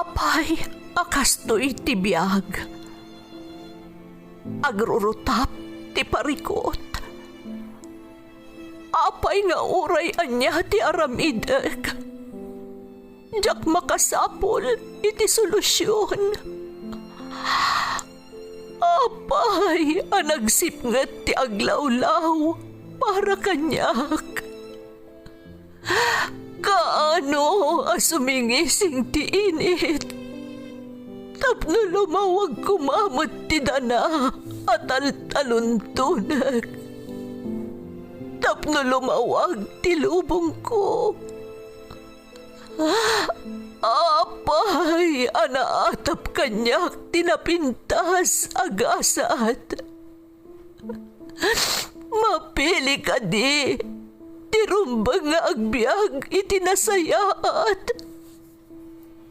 Apay, akastoy ti biyag. Agrurutap ti parikot. Apay nga uray anya ti aramidek. Jak makasapol iti solusyon. Apay, anagsipnget ti aglawlaw para kanyak. Kaano asumingising ti init? Tapno lumawag kumamot ti dana at taluntunak. Tapno lumawag ti lubong ko. Apay, anaatap kanyak tinapintas agasat. Mapili ka di. Tirumbang nga agbyag itinasayaat.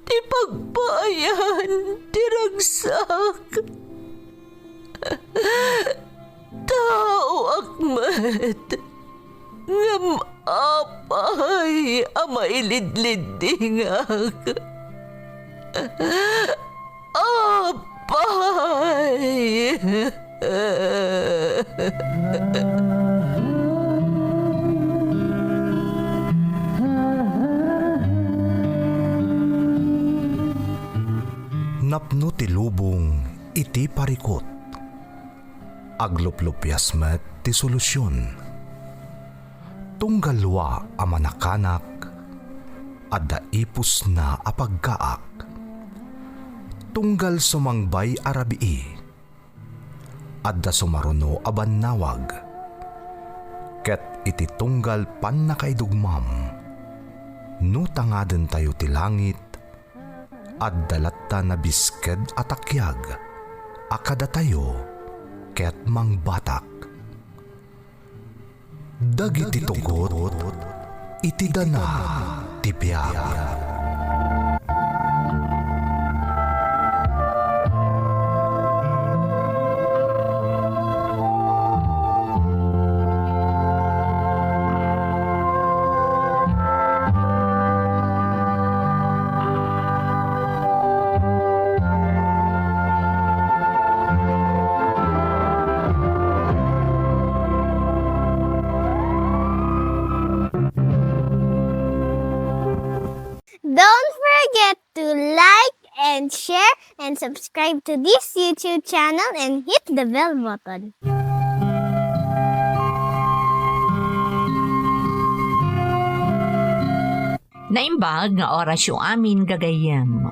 Ti pagbayan, tiragsak. Tao akmat. Ngam apay, amailidlidingak. Apay. Napno ti lubong iti parikot. Agluplupyas met ti solusyon. Tunggalwa a manakanak, adda ipus na apagkaak. Tunggal sumangbay arabii, adda sumaruno a bannawag. Ket iti tunggal pan nakaidugmam, no tangaden tayo ti langit, at dalatta na bisked at akyag, akada tayo, ket mangbatak. Dagiti tugot, iti dana, tipyag. Don't forget to like and share and subscribe to this YouTube channel and hit the bell button. Naimbag nga oras yung amin gagayam.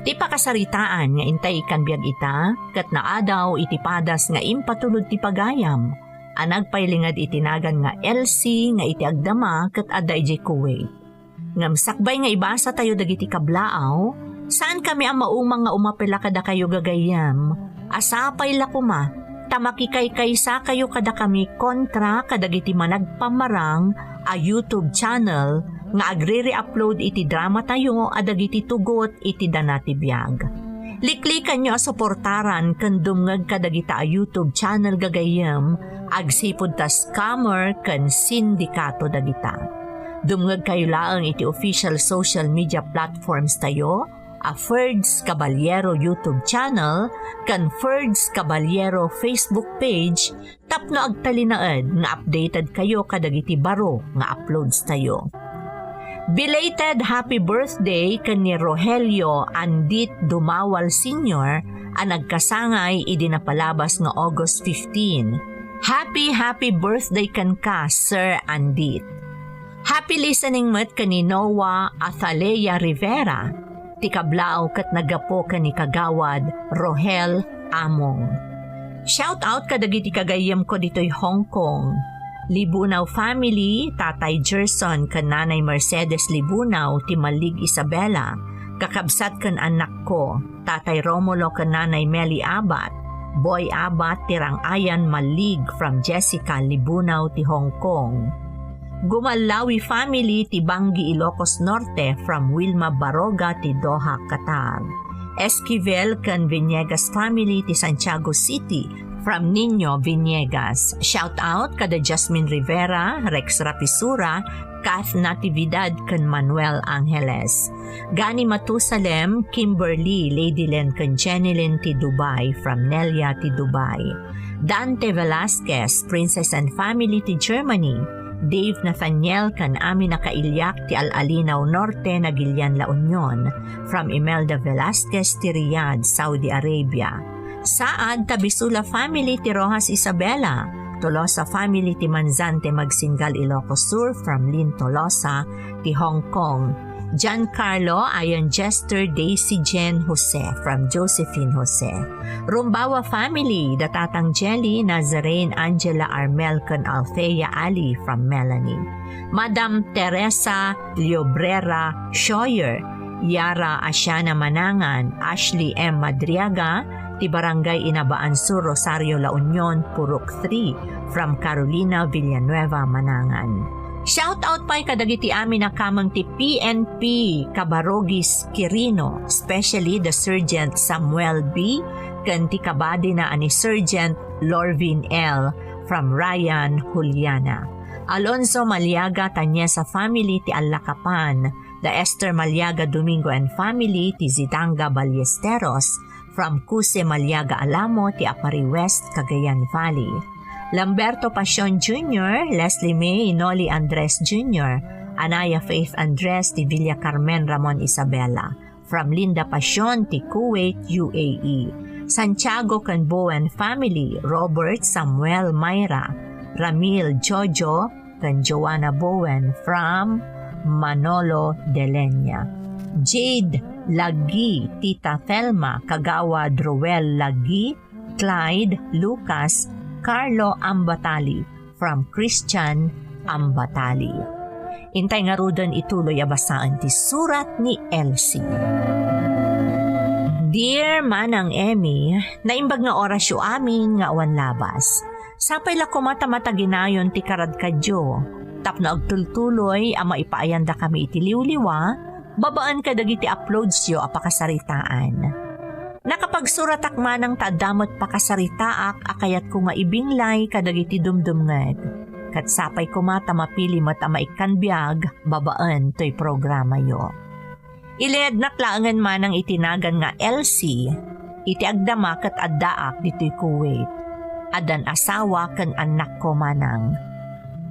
Ti pakasaritaan nga intay kan biag ita, kat naadaw iti padas nga impatulod ti pagayam. Anag pailingad itinagan nga LC nga iti agdama kat adda iti Kuwait. Ngam sakbay nga ibasa tayo dagiti kablaaw, saan kami ang maumang nga umapela kada kayo gagayam? Asapay la kuma, tamakikay-kaysa kayo kada kami kontra kadagiti managpamarang a YouTube channel nga agre-re-upload iti drama tayo adagiti tugot iti danati biag. Liklikan nyo suportaran kan dumngag kadagita a YouTube channel gagayam, agsipod ta scammer kan sindikato dagita. Dumngag kayo laang iti official social media platforms tayo, a Ferds Caballero YouTube channel, kan Ferds Caballero Facebook page, tapno agtalinaed nga updated kayo kadagiti baro nga uploads tayo. Belated happy birthday kan ni Rogelio Andit Dumawal Sr. ang nagkasangay idinapalabas nga August 15. Happy birthday kan ka, Sir Andit. Happy listening met kani Noah Athalea Rivera, ti kablao kat nagapo kani kagawad Rohel Among. Shout out kadagiti kagayam ko dito'y Hong Kong. Libunaw family, Tatay Gerson kan Nanay Mercedes Libunaw, ti Malig Isabela, kakabsat kan anak ko, Tatay Romulo kan Nanay Meli Abat, Boy Abat tirang ayan Malig from Jessica Libunaw ti Hong Kong. Gumalawi family ti Bangi Ilocos Norte from Wilma Baroga ti Doha, Qatar. Esquivel kan Viniegas family ti Santiago City from Nino Viniegas. Shout out kada Jasmine Rivera, Rex Rapisura, Kath Natividad kan Manuel Angeles. Gani Matusalem, Kimberly, Lady Len kan Jenilyn ti Dubai from Nelia ti Dubai. Dante Velasquez, Princess and Family ti Germany. Dave Nathaniel kan amin nakailyak ti Al-Alinaw Norte na Gilian La Union from Imelda Velasquez ti Riyadh, Saudi Arabia. Saad Tabisula Family ti Rojas Isabela. Tolosa Family ti Manzante Magsingal Ilocos Sur from Lynn Tolosa ti Hong Kong. Giancarlo Ayon Jester Daisy Jen Jose from Josephine Jose. Rumbawa Family, Datatang Jelly, Nazarene Angela Armel kan Althea Ali from Melanie. Madam Teresa Liobrera Scheuer, Yara Asiana Manangan, Ashley M. Madriaga, ti Barangay Inabaan Sur, Rosario La Union, Purok 3 from Carolina Villanueva Manangan. Shout out pa'y kadagiti amin na kamang ti PNP Cabarogis Quirino, especially the Sergeant Samuel B. kan ti kabady na ani Sergeant Lorvin L. from Ryan, Juliana. Alonso Maliaga Tanyesa Family ti Alacapan, the Esther Maliaga Domingo and Family ti Zitanga Ballesteros from Cuse Maliaga Alamo ti Apari West, Cagayan Valley. Lamberto Pasion Jr., Leslie May Inoli Andres Jr., Anaya Faith Andres ti Villa Carmen Ramon Isabela, from Linda Pasion ti Kuwait, UAE. Santiago Canbo and Family, Robert Samuel Mayra, Ramil Jojo kan Joanna Bowen from Manolo de Leña. Jade Lagi, Tita Thelma, Kagawa Droel Lagi, Clyde Lucas, Carlo Ambatali from Christian Ambatali. Intay nga rudan ituloy abasaan ti surat ni Elsie. Dear Manang Emmy, naimbag nga orasyo amin nga awan labas. Sapay la kumata-mata ginayon ti karad kadyo. Tapno agtultuloy ama ipaayanda kami iti liwliwa, babaan ka dagiti uploads yo apakasaritaan. Nakapagsuratak manang tadamot pakasaritaak akayat ko nga ibinglay kadagiti dumdumngad. Kat sapay kumata mapili mat ama ikanbiag, babaan to'y programa yo. Iled natlaangan manang itinagan nga LC, iti agdama kat addaak dito'y Kuwait. Adan asawa kan anak ko manang.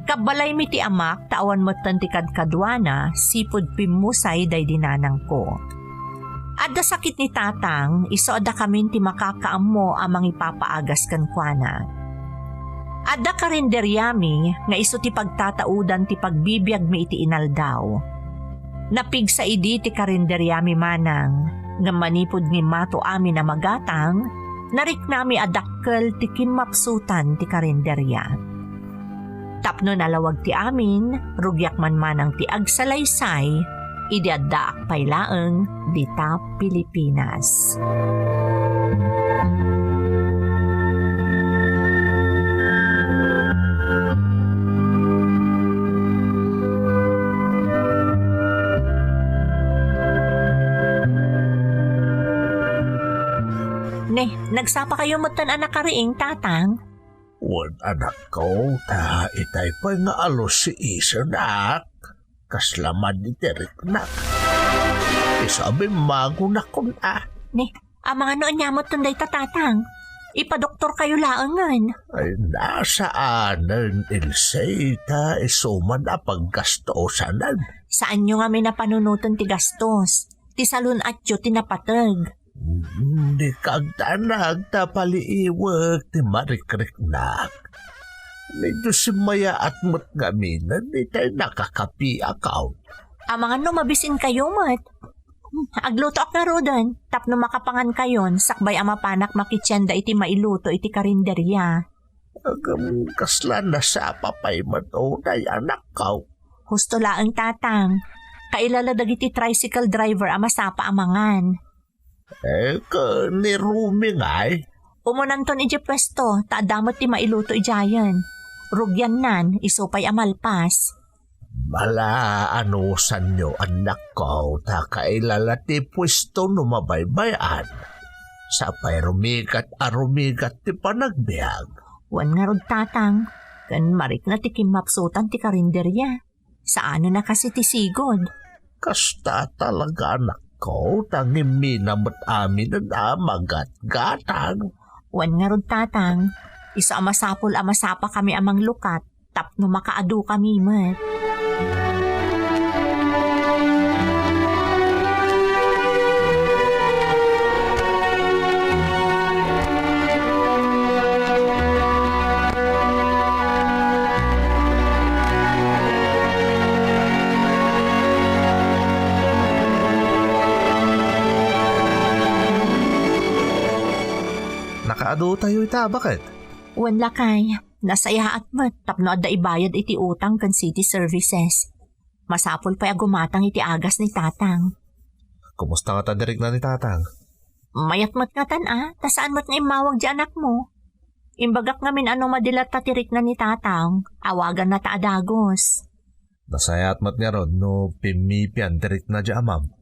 Kabalay mi ti amak, tawan mo tantikad kadwana, sipod pimusay day dinanang ko. Adda sakit ni tatang, iso adda kamin ti makakaammo amang ipapaagas kan kuana. Adda karinderyami, nga iso ti pagtataudan ti pagbibiyag mi iti inaldaw. Napig sa idi ti karinderyami manang, nga manipod ni mato amin na magatang, narik nami adakkel ti kimapsutan ti karinderya. Tapno nalawag ti amin, rugyak man manang ti agsalaysay, idaddaak paylaeng dita Pilipinas. Ne, nagsapa kayo mutan anak kariing tatang? Wan anak ko, ta itay pa nga alos si Isa nak. Kaslaman ni Derek nak. Isabi mago na ko na. Ne, amang ano anyamot tunday tatang? Ipadoktor kayo laangan. Ay nasaanan ilsay ta isuman na paggastosanan. Saan nyo nga may napanunutan ti gastos? Ti salon at yo tinapatag. Di kagtanag ta paliiwag ti marikrik nak. Medyo si Maya at mo't gaminan, di tayo nakakapi account. Amang ano mabisin kayo mat? Agluto ak na rodan, tapno makapangan kayon, sakbay amapanak makitsenda iti mailuto iti karinderya. Agam kaslan na sa papay matunay anak ko. Husto laang tatang, kailaladag iti tricycle driver amasapa amangan. Ni Rumi nga'y. Umunanton iti pwesto, taadamot ti mailuto ijayan. Rugyan nan, isupay amalpas. Mala anusan nyo anak ko, ta kailalati pwesto no mabaybayan. Sapay rumigat ti panagbiag. Wan nga rod tatang, kan marik na ti kimapsutan ti karinderya. Sa ano na kasi tisigod? Kasta talaga anak ko, tangiminamot amin na magat-gatang. Wan nga rod tatang, isa amasapol amasapa kami amang lukat, tapno makaadu kami met. Nakaado tayo ita, bakit? Wan lakay, nasaya at met, tapno adda ibayad iti utang kan city services. Masapol pa gumatang iti agas ni tatang. Kumusta nga tadirik na ni tatang? Mayat mat nga tan tasaan mat nga imawag di anak mo. Imbagak ngamin ano madilat tatirik na ni tatang, awagan na taadagos. Nasayat mat nga ron no pimipian dirik na di amam.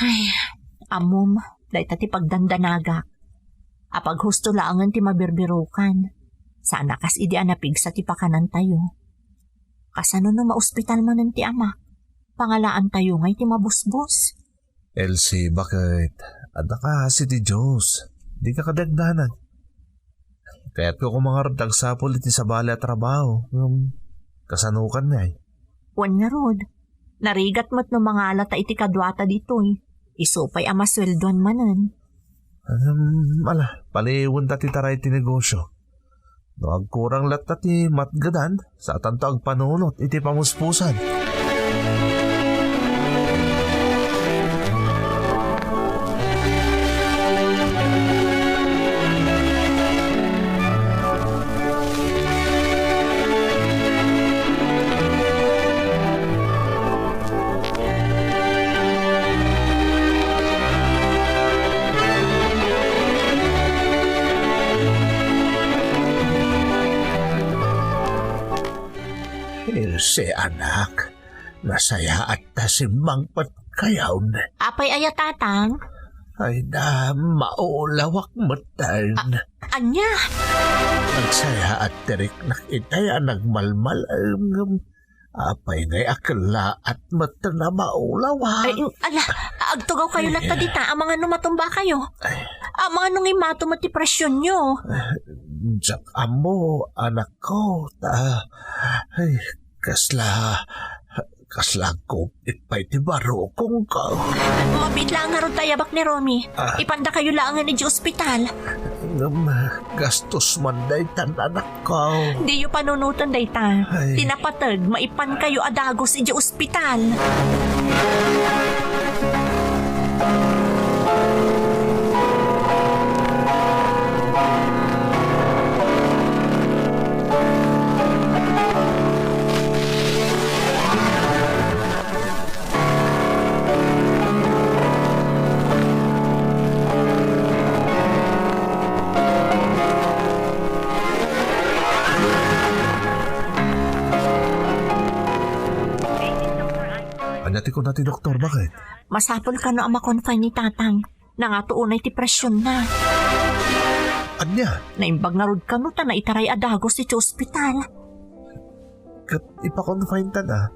Ay, amom, dahi tati pagdandanagak. Apag husto laangan ti mabirbirukan. Sana kas idi anapig sa ti pakanan tayo. Kasano no maospital man ti ama. Pangalaan tayo ngay ti mabusbos. Elsie, bakit? Ada ka si di Diyos. Di ka kadagdanan. Kaya't ko kumangarap dagsapol iti sa bala at trabaho. Kasanukan niya Wan nga rod. Narigat mo't no mga alata iti kadwata ditoy. Isupay ama sweldoan manan. Paliwan dati taray ti negosyo. No agkurang lat ti matgadan sa tanto agpanunot iti pamuspusan. Ilse anak, nasaya at tasimang patkayawn. Apay aya tatang? Ay na maulawak matan. Anya? Nagsaya at tirik nakitaya nagmalmal. Apay ngay akla at mata na maulawak. Ay, ala, agtugaw kayo latta dita, ang mga numatumba kayo. Ang mga nung imato ti presyon nyo. Diyak amo, anak ko, ay, kasla ko, ipay ti baro kong ka. Mabitla nga ron tayabak ni Romy. Ipanda kayo laangan ni ospital. Gastos man day tan anak ko. Di yu panunutan day ta. Ay. Tinapatag, maipan kayo adagos iji ospital. Anyati ko nati doktor, bakit? Masapol ka no ang makonfine ni tatang. Nangatuunay ti presyon na. Anya? Naimbag nga rod ka no ta na itaray adagos iti ospital. Kat ipakonfine ta na.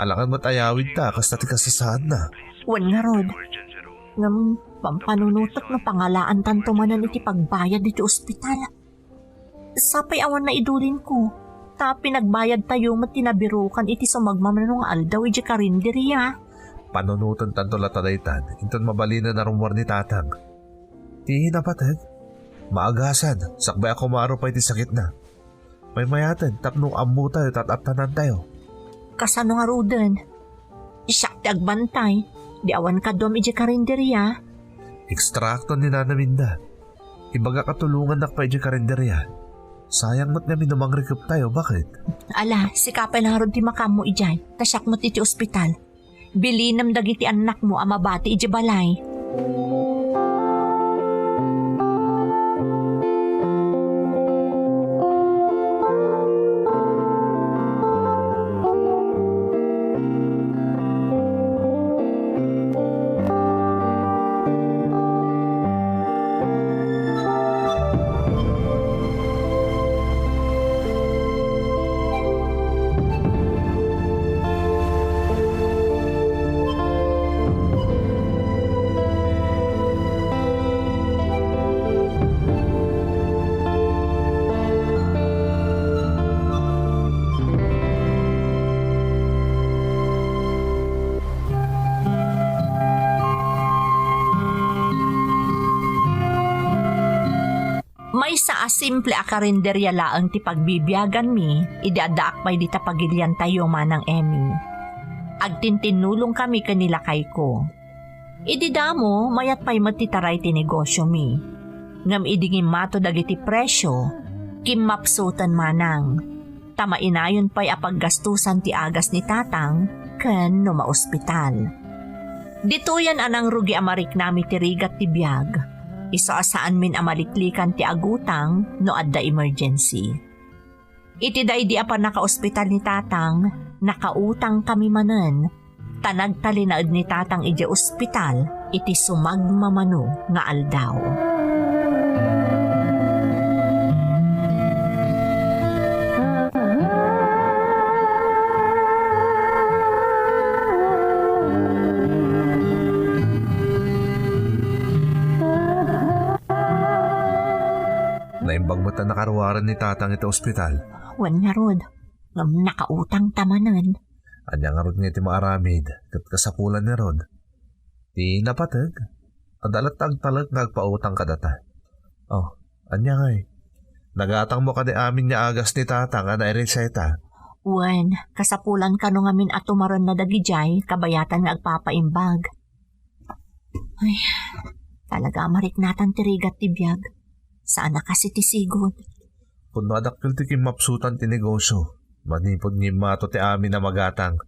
Alangan mo't ayawid ta, kas nati kasasaan na. Wan nga rod. Ngam, pampanunutot na pangalaan tanto manan iti pagbayad iti ospital. Sapay awan na idulin ko. Ta pinagbayad tayo mat tinabirukan iti sumagmamanong aldaw iti karinderiya. Panunutan tanto latadaytan, inton mabalina na rumwar ni tatang. Tihin na patid. Maagasan, sakbay ako maaro pa iti sakit na. May mayatin, tapnong amu tayo, tataptanan tayo. Kasano nga ruden? Isyak ti agbantay, di awan ka dom iti karinderiya. Ekstrakto ni Nanaminda. Ibaga katulungan na pa iti karinderya. Sayang mo't nga minumang rekup tayo, bakit? Ala, sikapay lang ron ti makam mo ijay, tasyak mo iti ospital. Bilinam dagiti anak mo amabati iji balay. Simple a karinderya laang ti pagbibiyagan mi, idaadaak pa'y di tapagilyan tayo manang Emmy. Agtintinulong kami kanila kay ko. Ididamo, mayat pa'y matitaray ti negosyo mi. Ngam idingin mato dagiti presyo, kimapsutan manang. Tamainayon pa'y apaggastusan ti agas ni tatang, ken no maospital. Dito yan anang rugi amarik nami ti rigat ti biyag. Isaasaan min amaliklikan ti agutang no adda emergency. Iti day di apa naka-ospital ni tatang, nakautang kami manen. Tanagtalinaad ni tatang iti ospital, iti sumagmamano nga aldaw. Naimbag mo ta nakaruwaran ni tatang ito ospital. Wan nga rod, ngam nakautang tamanan. Anya nga rod nga iti maaramid, kat kasapulan ni rod. Di napatag, adalat tagtalag nagpautang ka data. Oh, anya nga nagatang mo ka di amin niya agas ni tatang na ireseta. Wan, kasapulan ka no ngamin at tumaron na dagijay, kabayatan nga agpapaimbag. Ay, talaga marik natan tirigat ti biyag. Saan na kasi ti sigod? Kung madakil ti kimapsutan ti negosyo, manipod ng mato ti amin na magatang.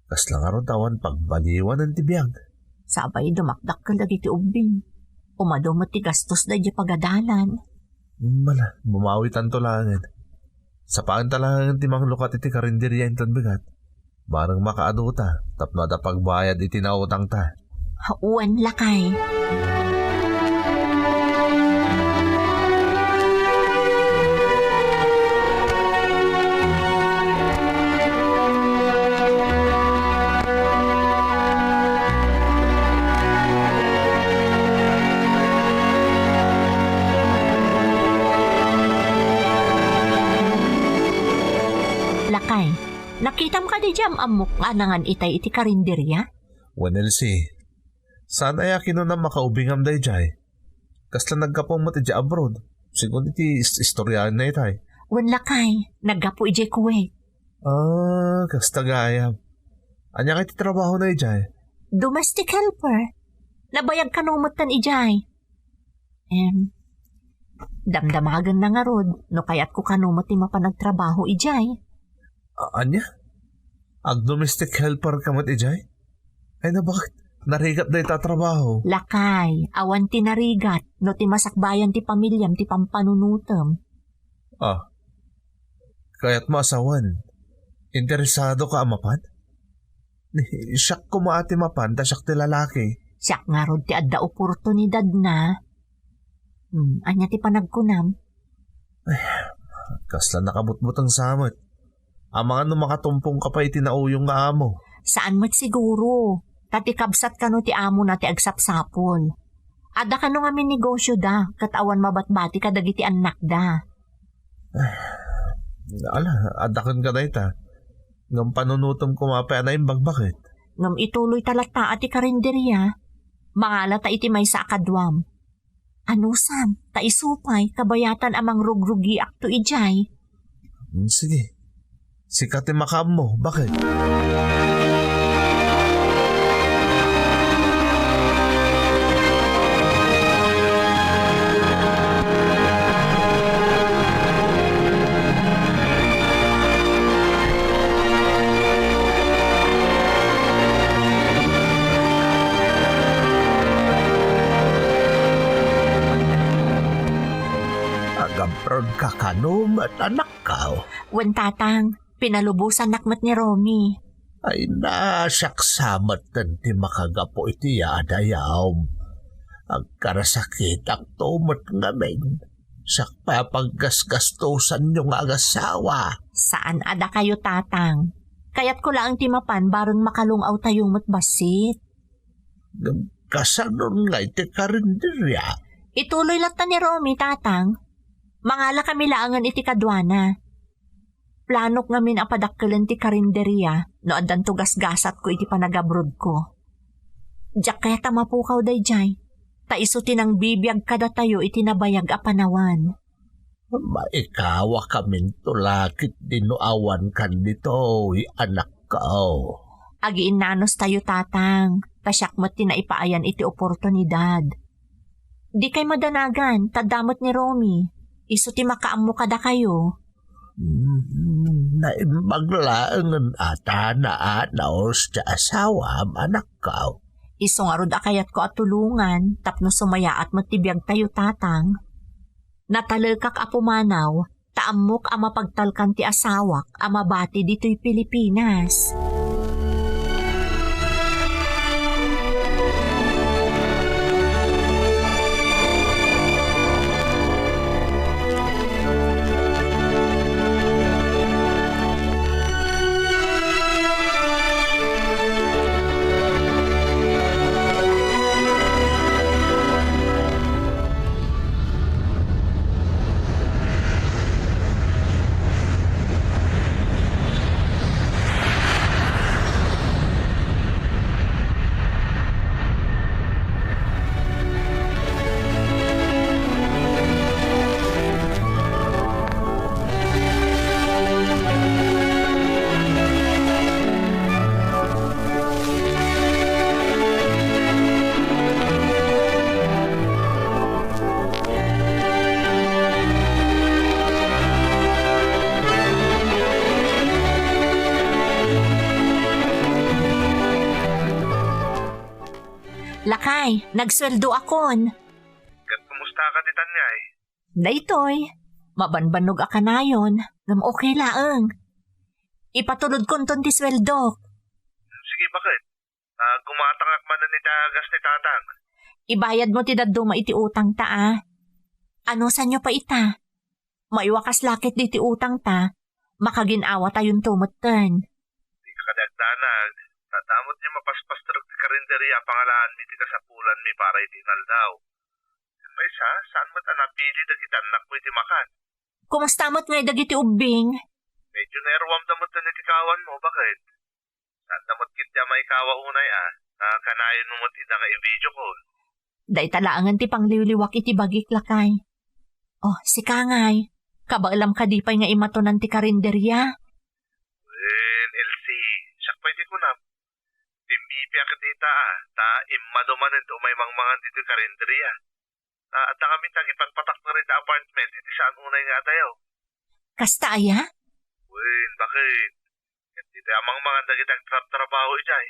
Kaslang aron tawan pagbaliwan ng tibiyag. Sabay dumakdak ka lagi ti ubing. Umadumot ti gastos na di pagadalan. Mala, bumawi tanto langin. Sa paan talangan ti manglukat iti karinderya inton bigat. Barang makaaduta, tapno da pagbayad iti nautang ta. Hauan lakay. Lakay, nakitam ka di jam amok nga nangan itay iti karinderya? Wanelsi, saan ay akin na makaubingam day jay? Kasla nagkapong mo ti abroad. Sigun iti istoryahan na itay. Wan lakay, naggapo ijay Kuwait. Kasta gayam. Anya kay ti trabaho na ijay? Domestic helper. Nabayag kanumutan ijay. Damdamagan na nga rod, no kaya't ko kanumot ti mapanagtrabaho ijay. Anya? Ag-domestic helper ka mat ijay? Ay na bakit? Narigat na itatrabaho. Lakay, awan ti narigat, no ti masakbayan ti pamilyam ti pampanunutem. Kaya't masawan. Interesado ka amapan? Siyak kumaati mapan, ta siyak ti lalaki. Siyak nga rod ti adda oportunidad na. Anya ti panagkunam? Kasla nakabutbutang samot. Ang mga nung makatumpong ka pa itinauyong nga amo. Saan mo't siguro? Tatikabsat ka no ti amo na ti agsapsapol. Ada ka no nga min negosyo da, katawan mabatbati ka dagiti anak da. Ada kan ka da ita. Ngam panunutom kumapay na yung bagbakit. Ngam ituloy talata at ti karinderya. Mangala ta iti may sa akadwam. Anusan, ta isupay, kabayatan amang rugrugi akto ijay. Sige. Sikat makam mo. Bakit? Agabrod ka kanum at anak ka. Wan tatang, pinalubusan nakmat ni Romy. Ay nasaksamat ti makagapo iti adayaw. Agkarasakit ang tumot ngamin. Sakpa paggasgastosan yung agasawa. Saan ada kayo tatang? Kaya't ko lang timapan baron makalungaw tayong matbasit. Kasanon nga iti karinderya. Ituloy lang ta ni Romy tatang. Mangala kami laangan iti kadwana. Planok ngamin apadakkelan ti karinderya no addan tugas-gasat ko iti panagabrod ko. Diyak kaya tamapukaw day jay. Ta iso tinang bibiyag kada tayo iti nabayag a panawan. Maikawa kaming tulakit dinuawan kan dito, anak ko. Agiin nanos tayo tatang, kasyak mo't tinaipaayan iti oportunidad. Di kay madanagan, tadamot ni Romy. Iso ti makaammo kada kayo. Naimbaglaangan ata na naos sa asawa, anak ko. Iso nga rod akayat ko at tulungan, tapno sumaya at matibiyag tayo tatang. Natalekak apumanaw, taamok ang mapagtalkan ti asawak, ang mabati dito'y Pilipinas. Lakay, nagsweldo akon. Kumusta ka, Titanyay? Daytoy, mabanbanog akanayon, ngam okay laeng. Ipatulod kon ton ti sweldo. Sige, bakit? Gumatangak man na ni Dagas ni Tatang. Ibayad mo ti daduma iti utang ta ah. Ano sa nyo pa ita? Maiwakas lakit di ti utang ta, makaginawa tayong tumutan. Di ka kadagdanag. Tatamot niya mapaspas tarag ti karinderya pangalaan mi ti kasapulan mi para iti naldaw. May saan mo't anapili dagiti anak mo iti makan? Kumusta mo't ngay dagiti ubing? Medyo nairwam damot na iti kawan mo, bakit? Saan damot kitya may kawa unay kanayon mo mo't ita ka i-video call. Day talaangan ti pangliwliwak iti bagik lakay. Oh, si Kangay, kabaalam ka di pa'y nga imatonan ti karinderya? Elsie, siyak pa iti kunam. Timbipiak dita ta imadumanin to may mangmangan dito karinderya. At kami tagipatpatak na rin na apartment, iti saan unay nga tayo. Kasta aya? Bakit? Iti amang mga dagitag trabaho ijay.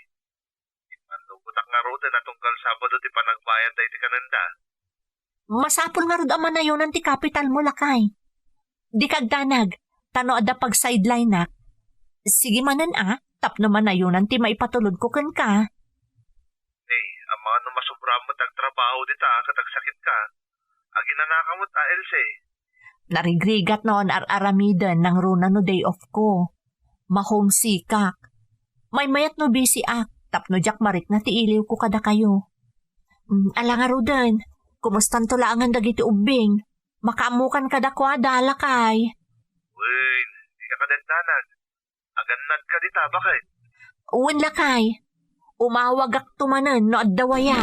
Ipanugutak nga roda na tungkal Sabado ti panagbayad tayo ti kananda. Masapul nga rod ang manayonan ti capital mo lakay. Di kagdanag, tano ada pag sideline na. Sige manan tapno manayonan ti maipatulod ko kan ka. Ang mga numasubra mo tagtrabaho dita katagsakit ka. Aginanakamot Elsie. Narigrigat noon aramidan ng runa no day off ko. Mahomsikak. May mayat no busy tapno jak marik na ti iliw ko kada kayo. Ala nga rodan, kumustan tulaangan dagiti ubing. Makaamukan kada kwa dala kay. Di ka kadagdanag. Aganad ka dita, bakit? Uwan lakay. Umawagak tumanan no addawaya.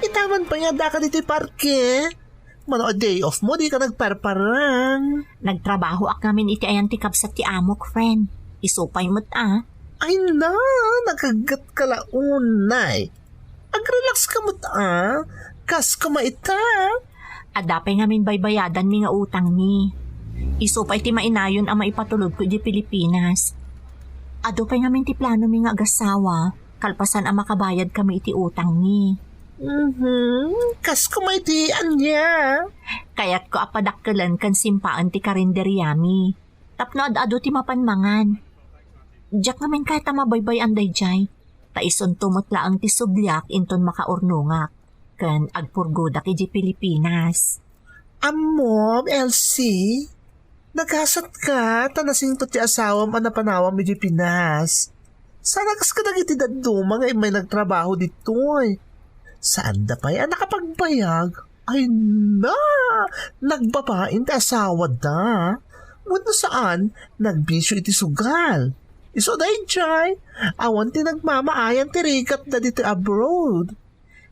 Itaman pa nga da ka dito parke. Mano day off mo, di ka nagparparang. Nagtrabaho ak namin iti ayan ti kapsat ti amok, friend. Isupay mo't Ay na, nakagat ka launay. Agrelax ka mo't kas ka maita. Adapay ngamin baybayadan mi nga utang ni. Isupay ti mainayon ang maipatulog ko di Pilipinas. Adupay ngamin ti plano mi nga agasawa, kalpasan ang makabayad kami iti utang ni. Kas kumaitian niya. Kaya't ko apadakkelan kan simpaan ti karinderyami. Tapno ado ti mapanmangan. Diyak namin kahit mabaybay anday jay. Taison tumutla ang ti sublyak inton makaurnungak. Kan agpurgodak iti Pilipinas. Amo, Elsie, Nagasat ka, tanasing to ti asawam ang napanawam medyo Pinas. Sana kas ka nagitidad duma nga may nagtrabaho dito eh. Saan da pa yan nakapagbayag? Ay na, nagbabain ti asawa da. Muna saan, nagbisyo iti sugal. Iso dahi jay, awan ti nagmamaayan ti rikat da dito abroad.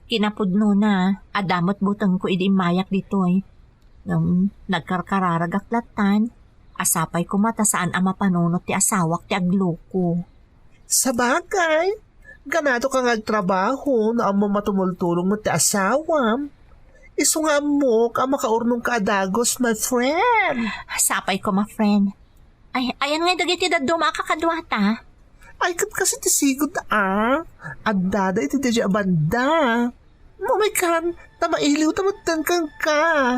Kinapudno na, adamot butang ko idi mayak dito eh. Nagkarkararag aklatan, asapay ko mata saan ang mapanunot ti asawak ti agloko. Sa bagay, ganado ka nagtrabaho na ang matumultulong mo ti asawam. Iso nga mo ka makaurnong ka adagos, my friend. Asapay ko ma friend. Ay, ayan nga dagiti daddo makakadwata. Ay, kat kasi ti sigod Adada iti di banda. Mamikan, na mailiw tamutan kang ka.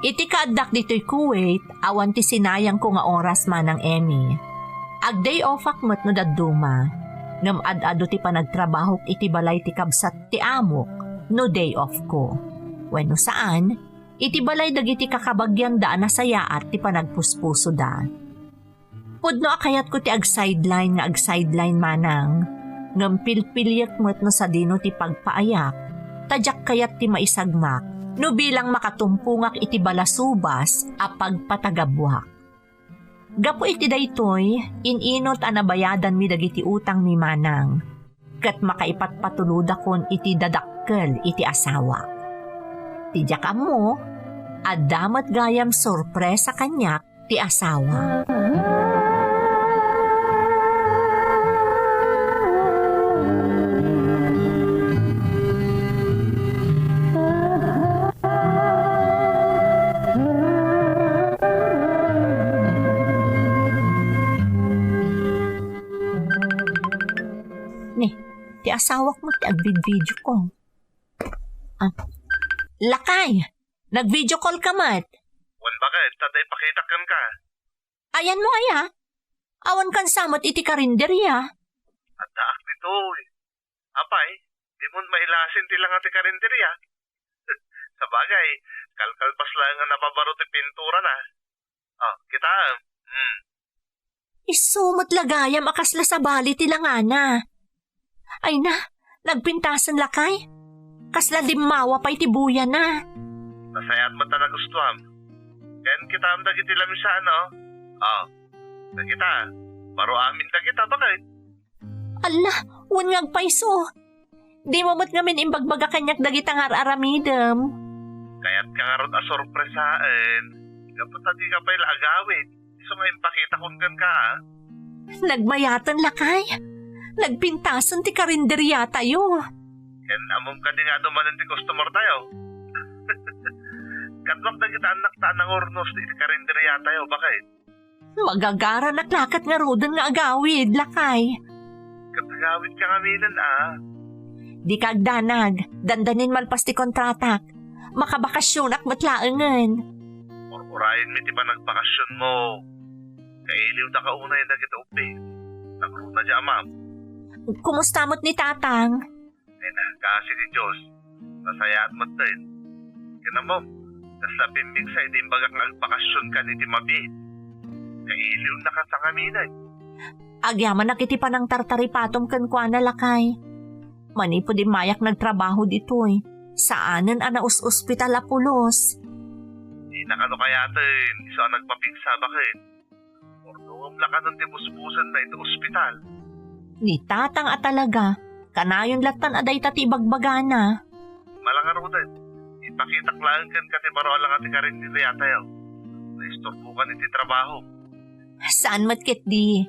Iti kaadak dito'y Kuwait, awan ti sinayang ko nga oras manang Emmy. Ag day off akmat no dadduma, ngam ad-ado ti panagtrabahok iti balay ti kabsat ti amok, no day off ko. Wenno saan, iti balay dagiti kakabagyan daan na sayaat ti panagpuspuso da. Pudno akayat ko ti ag-sideline nga ag-sideline manang, ngam pilpilyak mo't no sa dino ti pagpaayak, tadyak kayat ti maisagmak, no bilang makatumpungak iti balasubas a pagpatagabwak. Gapo iti daytoy, ininot anabayadan mi dagiti utang mi manang, kat makaipatpatuluda kon iti dadakkel iti asawa. Tidyak mo, adamat gayam sorpresa kanyak ti asawa. Ti asawak mo ti agvid-video ko. Lakay! Nag-video call ka mat. Wan bakit? Tatay pakitakan ka. Ayan mo aya. Awan kan samot iti karinderya. At taak nito eh. Apay, di mo mailasin ti lang ati karinderya. Sa bagay, kalkalpas lang nga napabaro ti pintura na. Kita. Isumot lagayam akasla sa bali ti langana. Ay na, nagpintasan lakay. Kasla dimawa pa iti buya na. Nasayat mo ta nagustuhan. Ken kita am dagiti lamisa, no? Dagita. Baro amin dagita, bakit? Ala, unyag paiso. Di mo mo't ngamin imbagbaga kanyak dagita nga aramidem. Kaya't ka nga ron asorpresain. Kapot di ka pa'y agawit. Iso nga impakita kung gan ka, Nagmayatan lakay. Nagpintasan ti karinderya tayo. Ken amom ka di nga dumanan ti customer tayo. Katwak na kita anak ta ng ornos ti karinderya tayo, bakit? Magagara naklakat nga rodan nga agawid, lakay. Katagawid ka kaminan, Di kagdanag, dandanin malpas ti kontratak. Makabakasyon ak matlaangan. Urayin mi ti pa nagbakasyon mo. Kailiw na kaunay na kita upi. Nagruta dya, ma'am. Kumusta mo't ni tatang? Kasi ni Diyos, nasayaat mo din. Kaya mo, naslapimig sa hindi bagak nagbakasyon ka ni Timabit. Kailiw na ka sa kaminay. Agyaman na kiti pa ng tartaripatom kan kwa na lakay. Manipo di mayak nagtrabaho dito eh. Saanan ospital apulos. Di nakano kayatin, isa ang nagpapigsa bakit? Ordoom lang ka ng tibusbusan na ito ospital. Ni tatang at talaga, kanayon latan aday tati bagbagana. Malangar mo din, ipakitak lang kan kati baro lang ati karin nila yata yaw. Naistorbo ka niti trabaho. Saan matkit di?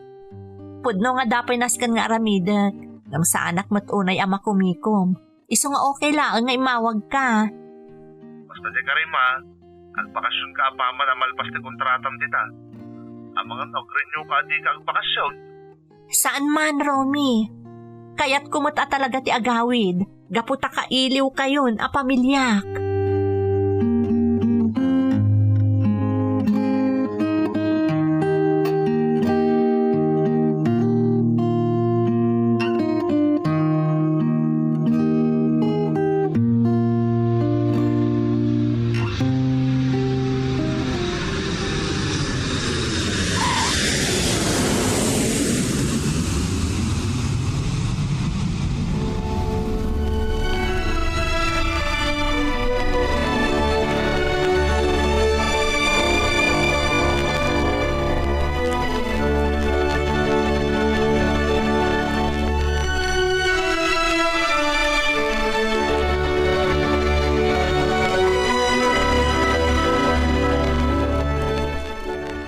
Pudno nga dapay naskan nga aramidak. Ngam sa anak matunay ama kumikom. Iso nga okay lang nga imawag ka. Basta di ka rin ma, Agbakasyon ka pa man na malpas ti kontratam dita. Ang mga nag-renew ka di ka agbakasyon. Saan man, Romy? Kaya't kumata talaga ti agawid. Gaputa ka iliw kayon, a pamilyak.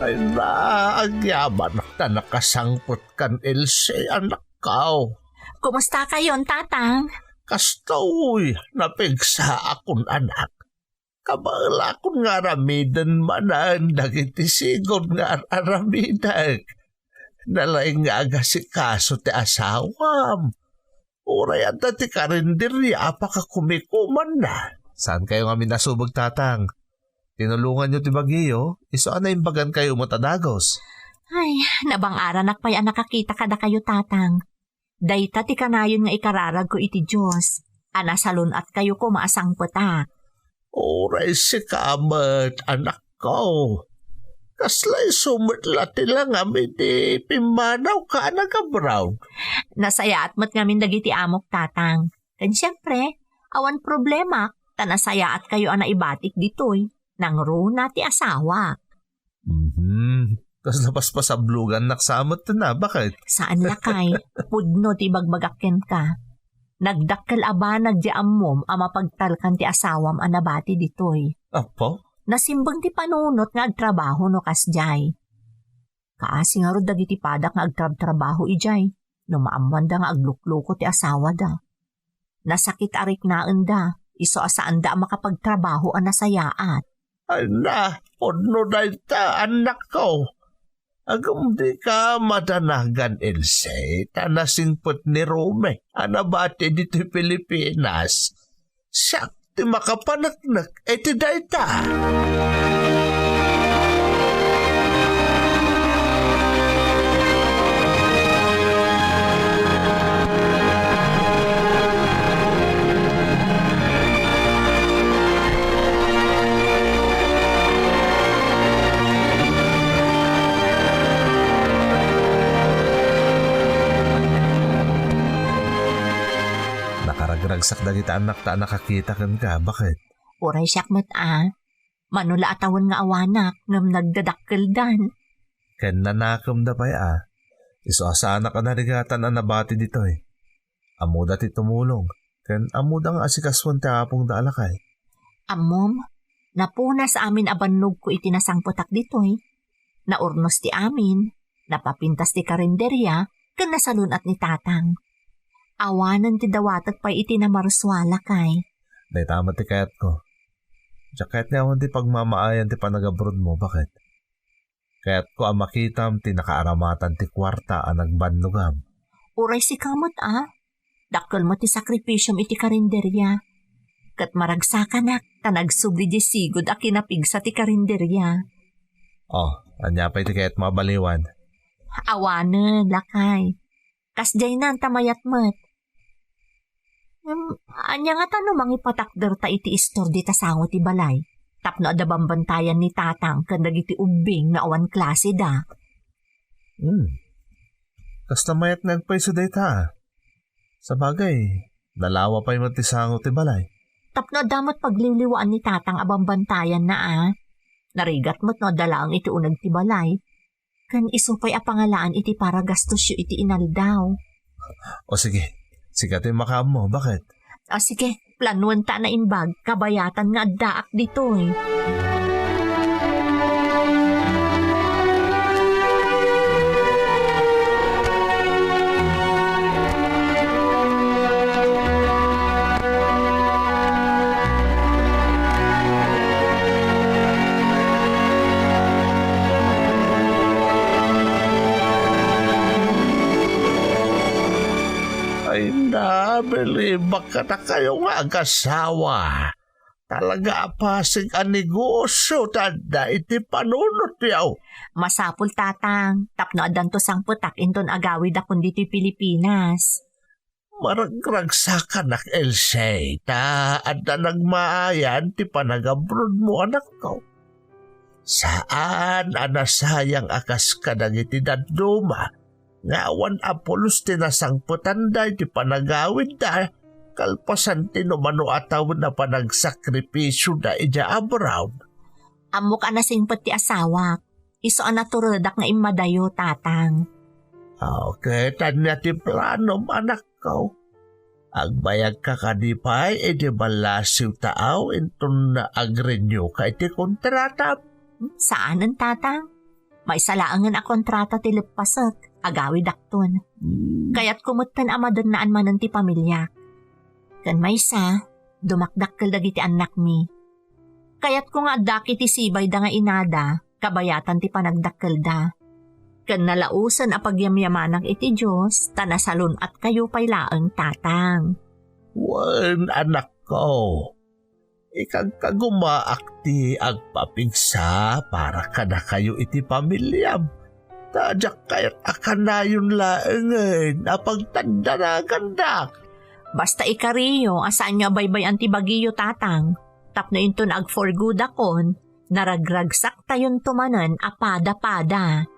Ay na, agyaman na nakasangpot kan Ilse, anak ko. Kumusta kayon, tatang? Kastoy, napigsa akong anak. Kabala akong nga ramidan manan, dagiti sigod nga aramidag. Nalaing nga aga si kaso ti asawam. Uray at ti karinderya, apaka kumikuman na. Saan kayo nga minasubog, tatang? Tinulungan nyo ti Baguio, iso na imbagan kayo matadagos. Ay, nabang-aranak pa'y nakakita kada kayo, tatang. Dayta ti kanayon nga ikararag ko iti Diyos. Anasalun at kayo ko maasang putak. Uray si kamat, anak ko. Kaslay sumitla lang amin di pimanaw ka nag-brown. Nasaya at mat ngamin dagiti amok, tatang. Kan siyempre, awan problema, tanasaya at kayo ana ibatik ditoy. Nang runa ti asawa. Tapos napaspasablugan naksamot na, bakit? Saan lakay? Pudno ti bagbagakken ka. Nagdakkel aba nagdiam mom ama pagtalkan ti asawam anabati ditoy. Apo? Nasimbang ti panunot nga agtrabaho no kasjay. Kaasi nga ro dagiti padak nga agtrab-trabaho ijay. No maamwan da nga aglukluko ti asawa da. Nasakit arik naan da. Iso asaan da makapagtrabaho anasayaat. Ay na, podno na ita, anak ko. Agam di ka madanagan, Ilse, tanasingpot ni Rome, anabati dito Pilipinas. Siyak, ti makapanaknak, iti dayta. Nakaragsak dagiti anak ta nakakita kan ka, bakit? Uray siyak mat Manula atawan nga awanak ngam nagdadakkel dan. Ken nanakam da pa Iso asa anak ka narigatan ang nabati dito Amuda ti tumulong. Ken amuda nga asikaswan ti apong da alakay. Amom, napuna sa amin abannog ko itinasangpotak ditoy. Naurnos ti amin, napapintas ti karinderya, ken nasalunat ni tatang. Awanan ti dawatag pa'y itinamarswala kay. Day tama ti kayat ko. Kahit nga awan ti pagmamaayan ti panagabroad mo, bakit? Kaya't ko ang makitam ti nakaaramatan ti kwarta ang nagbanlugam. Uray si kamot Dakkel mo ti sakripisyom iti karinderya. Kat maragsakanak, tanagsubli di sigod a kinapigsa ti karinderya. Oh, anya pa iti kayat mabaliwan. Awanan, lakay. Kasjay na ang tamayat mat. Anya nga tanong mangipatakder ta iti istor di tasango ti balay. Tapno adabambantayan ni tatang kandag iti ubing na awan klase da. Kas namayat nagpaiso day ta. Sa bagay, nalawa pa yung tisango ti balay. Tapno damot pagliliwaan ni tatang abambantayan na Narigat mo't no dalaang iti unag ti balay. Kan isupay a pangalaan iti para gastos yu iti inaldaw. O sige, sigatin makam mo, bakit? O sige, planuan ta na imbag, kabayatan nga daak ditoy. kada kayo nga agasawa. Talaga pasig ang negosyo tanda iti panunot yaw. Masapul tatang, tapno adan to sang putak inton agawid akon dito'y Pilipinas. Maragragsakan nak Elsie, ta adda nagmaayan ti panagabroad mo anak ko. Saan anasayang akas ka iti daduma, nga awan apolos tinasangputan da iti panagawid da, kalpasan tinumano ataw na panagsakripisyo da ija abroad. Amok anasing pati asawak, iso anaturadak nga imadayo tatang. Okay, tanya ti planom anak ko. Agbayag ka kadipay, edi balasiw taaw, inton na agrenyo ka iti kontrata. Saan ang tatang? May salaangan a kontrata ti lepasek, agawid akton. Kaya't kumutan amadon naan manan ti pamilya. Kan may sa, dumakdakkel dagiti anak mi. Kaya't kung addak iti sibay da nga inada, kabayatan ti panagdakkel da. Kan nalausan a pagyamyamanang iti Diyos, tanasalon at kayo pay laang tatang. Wan anak ko, ikagkagumaakti agpapigsa para kada kayo iti pamilyam. Tadyak kayat akanayon laengen apagtanda na gandak. Basta ikariyo, asaan nyo baybay antibagiyo tatang. Tapno inton ag for good akon, naragragsak tayon tumanan apada-pada.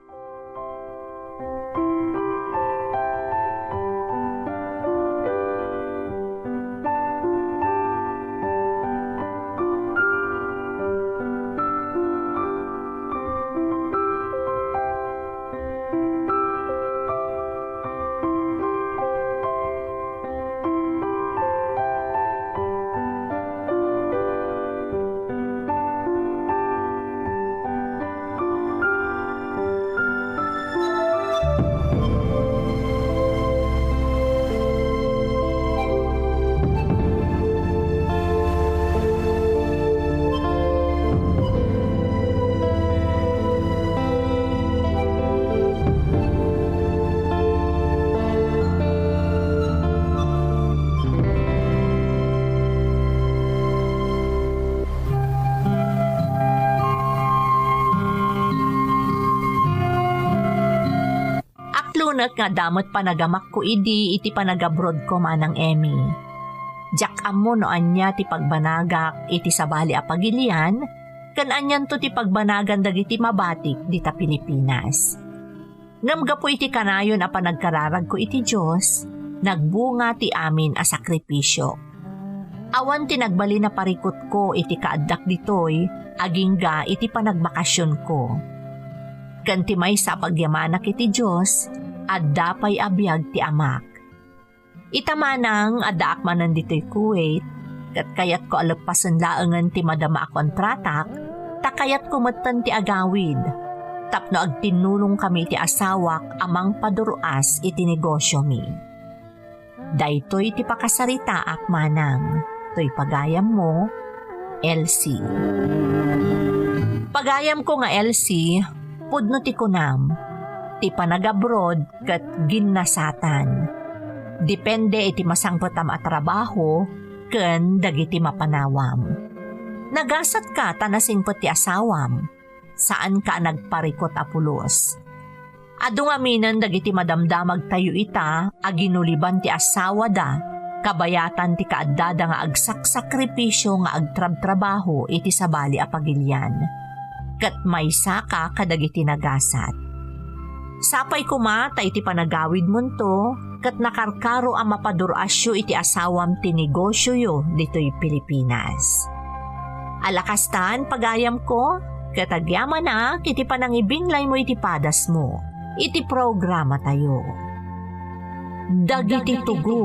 Lunat nga damot panagamak ko iti panagabroad ko manang Emmy. Jak amo no anya ti pagbanagak iti sabali a pagilian, kan anyan to ti pagbanagan dagiti mabatik dita Pilipinas. Ngamga po iti kanayon a panagkararag ko iti Diyos, nagbunga ti amin a sakripisyo. Awan ti nagbali na parikot ko iti kaaddak ditoy, agingga iti panagbakasyon ko. Kanti may sa pagyamanak iti Diyos, adda pay abiyag ti amak. Itamanang adda akmanan dito'y Kuwait, kat kayat ko alapasan laangan ti madama a kontratak, takayat kumatan ti agawid. Tapno agtinulong kami ti asawak amang paduruas iti negosyo mi. Daytoy ti pakasarita akmanang, to'y pagayam mo, Elsie. Pagayam ko nga Elsie, pudno ti kunam, ti panagabroad kat ginnasatan. Depende iti masangpotam a trabaho ken dagiti mapanawam. Nagasat ka tanasingpot ti asawam, saan ka nagparikot a pulos. Adu nga minan dagiti madamdamag tayo ita, aginuliban ti asawa da, kabayatan ti kaaddada nga agsaksakripisyo nga agtrab-trabaho iti sabali a pagilyan. Kat may saka kadagiti nagasat. Sapay kumata iti panagawid mo to, kat nakarkaro ang mapadurasyo iti asawam ti negosyo yo dito'y Pilipinas. Alakastan pagayam ko, katagyaman na iti panangibinglay mo iti padas mo, iti programa tayo. Dagiti tugo,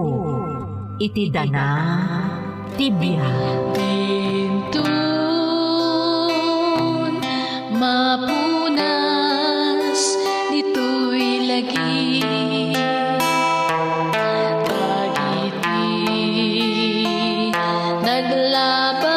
iti dana, tibiyag. Tintun, mapunas, dito'y lagi. Dagiti naglaban